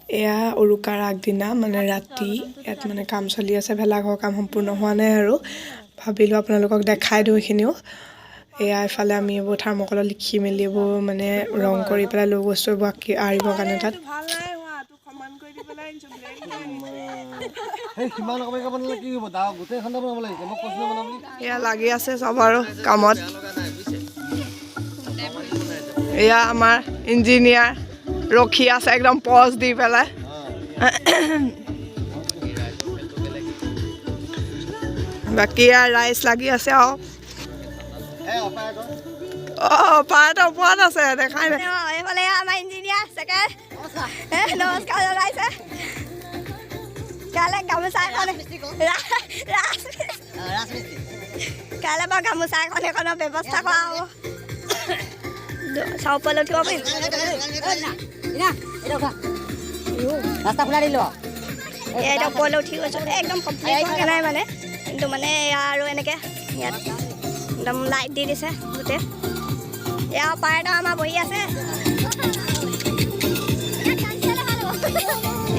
এয়া উৰুকাৰ আগদিনা মানে ৰাতি ইয়াত মানে কাম চলি আছে ভেলাঘৰ কাম সম্পূৰ্ণ হোৱা নাই আৰু ভাবিলোঁ আপোনালোকক দেখাই দিওঁ এইখিনিও এয়া এফালে আমি এইবোৰ থাৰ্মকলত লিখি মেলি এইবোৰ মানে ৰং কৰি পেলাই লৈ গৈছোঁ আঁৰিবৰ কাৰণে তাত এয়া লাগি আছে চব আৰু কামত এয়া আমাৰ ইঞ্জিনিয়াৰ ৰখি আছে একদম পজ দি পেলাই বাকী ৰাইচ লাগি আছে আৰু পাৰ্ট ওপৰত আছে দেখাই নাই এইফালে আমাৰ ইঞ্জিনিয়াৰ নমস্কাৰ জনাইছে কাইলৈ গামোচা এখন কাইলৈ বাৰু গামোচা এখনৰ ব্যৱস্থা কৰা হ'ব চাউল উঠিব পাৰিম ৰাস্তা খোলা দিলো এতিয়া ওপৰলৈ উঠি গৈছোঁ একদম কমপ্লিট হোৱা নাই মানে কিন্তু মানে আৰু এনেকৈ ইয়াত একদম লাইট দি দিছে গোটেই এয়া পাৰ্ট আমাৰ বহি আছে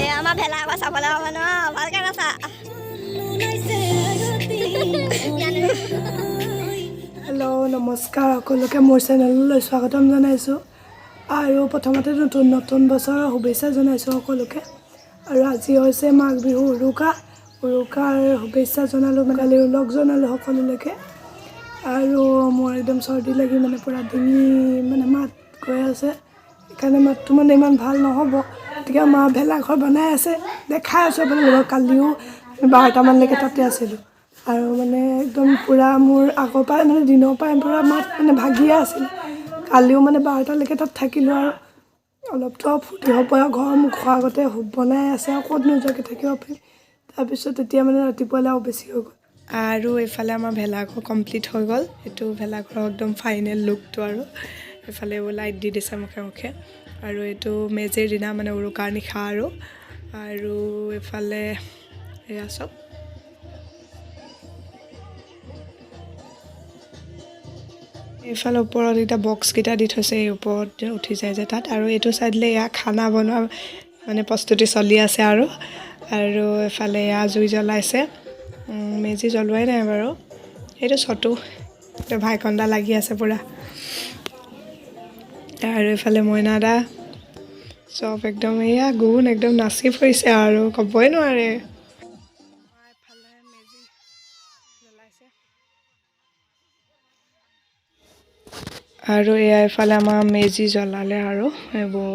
এয়া আমাৰ ভেলাঘৰ চাবলৈ হ'ব ন ভালকৈ নাচা হেল্ল' নমস্কাৰ সকলোকে মোৰ চেনেললৈ স্বাগতম জনাইছোঁ আৰু প্ৰথমতে নতুন নতুন বছৰৰ শুভেচ্ছা জনাইছোঁ সকলোকে আৰু আজি হৈছে মাঘ বিহু উৰুকাৰ শুভেচ্ছা জনালোঁ কালিও লগ জনালোঁ সকলোলৈকে আৰু মোৰ একদম চৰ্দি লাগি মানে পূৰা ডিঙি মানে মাত গৈ আছে সেইকাৰণে মাতটো মানে ইমান ভাল নহ'ব গতিকে মা ভেলাঘৰ বনাই আছে দেখাই আছোঁ আপোনালোকক কালিও 12টামানলৈকে তাতে আছিলোঁ আৰু মানে একদম পূৰা মোৰ আগৰ পৰাই মানে দিনৰ পৰাই পূৰা মাত মানে ভাগিয়ে আছিল কালিও মানে 12টালৈকে তাত থাকিলোঁ আৰু অলপতো ফূৰ্তি হ'ব আৰু ঘৰৰ মুখৰ আগতে বনাই আছে আৰু ক'ত নোযোৱাকৈ থাকিব পাৰিম তাৰপিছত তেতিয়া মানে ৰাতিপুৱালৈ আৰু বেছি হৈ গ'ল আৰু এইফালে আমাৰ ভেলাঘৰ কমপ্লিট হৈ গ'ল এইটো ভেলাঘৰৰ একদম ফাইনেল লুকটো আৰু এইফালে এইবোৰ লাইট দি দিছে মুখে মুখে আৰু এইটো মেজিৰ দিনা মানে উৰুকাৰ নিশা আৰু এইফালে এয়া চব এইফালে ওপৰত এতিয়া বক্সকেইটা দি থৈছে এই ওপৰত উঠি যায় যে তাত আৰু এইটো চাইডলে এয়া খানা বনোৱা মানে প্ৰস্তুতি চলি আছে আৰু এইফালে এয়া জুই জ্বলাইছে মেজি জ্বলোৱাই নাই বাৰু সেইটো চটো ভাইকন্দা লাগি আছে পূৰা আৰু এইফালে মইনাদা চব একদম এয়া গুণ একদম নাচি ফুৰিছে আৰু ক'বই নোৱাৰে আৰু এয়া এইফালে আমাৰ মেজি জ্বলালে আৰু এইবোৰ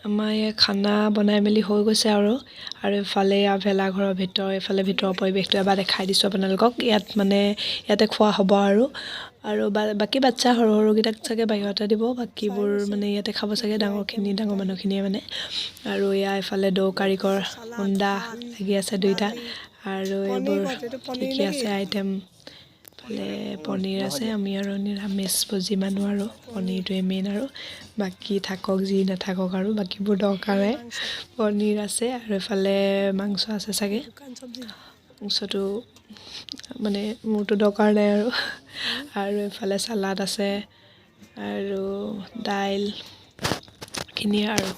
আমাৰ ইয়াত খানা বনাই মেলি হৈ গৈছে আৰু এইফালে ভেলাঘৰৰ এইফালে ভিতৰৰ পৰিৱেশটো এবাৰ দেখাই দিছোঁ আপোনালোকক ইয়াতে খোৱা হ'ব আৰু বাকী বাচ্চা সৰু সৰুকেইটাক চাগে বাহিৰতে দিব বাকীবোৰ মানে ইয়াতে খাব চাগে ডাঙৰ মানুহখিনিয়ে মানে আৰু এইফালে দৌ কাৰিকৰ হুন্দা লাগি আছে দুইটা আৰু এইবোৰ কি কি আছে আইটেম ফালে পনীৰ আছে আমি আৰু নিৰামিষ ভোজী মানুহ আৰু পনীৰটোৱে মেইন আৰু বাকী থাকক যি নাথাকক আৰু বাকীবোৰ দৰকাৰে পনীৰ আছে আৰু এইফালে মাংস আছে চাগে মাংসটো মানে মোৰতো দৰকাৰ নাই আৰু এইফালে চালাড আছে আৰু দাইল খিনিয়ে আৰু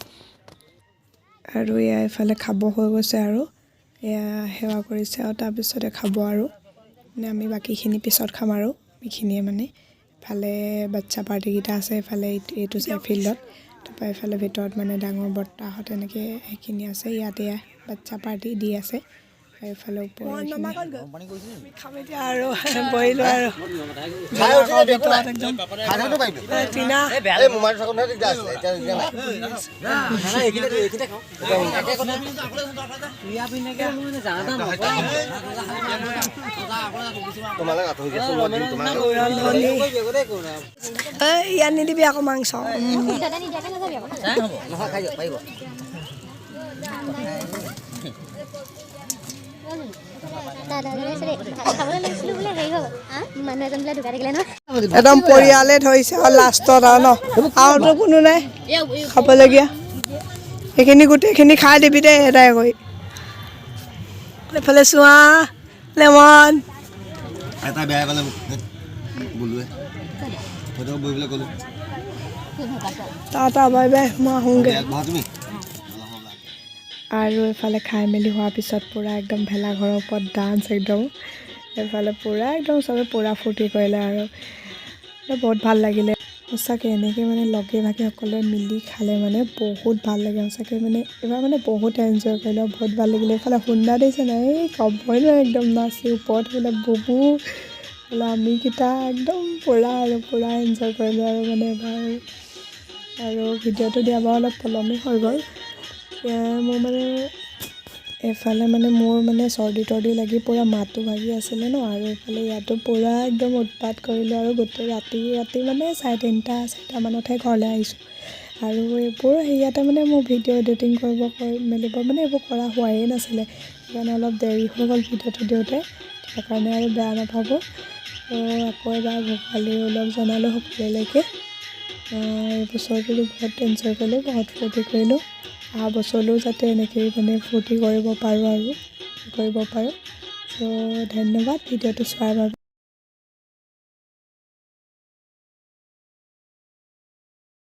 আৰু এয়া এফালে খাব হৈ গৈছে আৰু এয়া সেৱা কৰিছে আৰু তাৰপিছতে খাব আৰু মানে আমি বাকীখিনি পিছত খাম আৰু এইখিনিয়ে মানে এফালে বাচ্ছা পাৰ্টিকেইটা আছে এফালে এইটো চাই ফিল্ডত তাৰপৰা এফালে ভিতৰত মানে ডাঙৰ বৰ্তাহঁত এনেকৈ সেইখিনি আছে ইয়াতে বাচ্ছা পাৰ্টি দি আছে আৰু এফালে ওপৰত খাম এতিয়া আৰু বহিলোঁ আৰু ইয়াত নিদিবি আকৌ মাংস একদম পৰিয়ালে ধৰিছে আৰু লাষ্টত আৰু ন আৰুতো কোনো নাই খাবলগীয়া সেইখিনি গোটেইখিনি খাই দিবি দেই এদাই কৰি এইফালে চোৱা লেমন টাটা বাই বাই মই আহোঁগৈ আৰু এইফালে খাই মেলি হোৱাৰ পিছত পূৰা একদম ভেলাঘৰৰ ওপৰত ডান্স একদম এইফালে পূৰা একদম চবে পূৰা ফূৰ্তি কৰিলে আৰু বহুত ভাল লাগিলে সঁচাকৈ এনেকৈ মানে লগে ভাগে সকলোৱে মিলি খালে মানে বহুত ভাল লাগে সঁচাকৈ মানে এইবাৰ মানে বহুত এনজয় কৰিলে বহুত ভাল লাগিলে এইফালে সুন্দা দিছে নাই এই ক'বই নোৱাৰে একদম নাচি ওপৰত বোলে বুবু বোলে আমিকেইটা একদম পূৰা এনজয় কৰিলোঁ আৰু মানে এবাৰ আৰু ভিডিঅ'টো দিয়া বাৰু অলপ পলমি হৈ গ'ল মোৰ মানে এফালে মানে মোৰ মানে চৰ্দি তৰ্দি লাগি পূৰা মাতো ভাগি আছিলে ন আৰু এইফালে ইয়াতো পূৰা একদম উৎপাত কৰিলোঁ আৰু গোটেই ৰাতি মানে 3:30-4টামানতহে ঘৰলৈ আহিছোঁ আৰু এইবোৰ সেয়াতে মানে মোৰ ভিডিঅ' এডিটিং মেলিব মানে এইবোৰ কৰা হোৱাই নাছিলে সেইকাৰণে অলপ দেৰি হৈ গ'ল ভিডিঅ'টো দিওঁতে সেইকাৰণে আৰু বেয়া নাপাব আকৌ এবাৰ ভোগালী অলপ জনালোঁ সকলোলৈকে এই বছৰটো বহুত এনজয় কৰিলোঁ বহুত ফূৰ্তি কৰিলোঁ অহা বছৰলৈও যাতে এনেকৈয়ে মানে ফূৰ্তি কৰিব পাৰোঁ চ' ধন্যবাদ ভিডিঅ'টো চোৱাৰ বাবে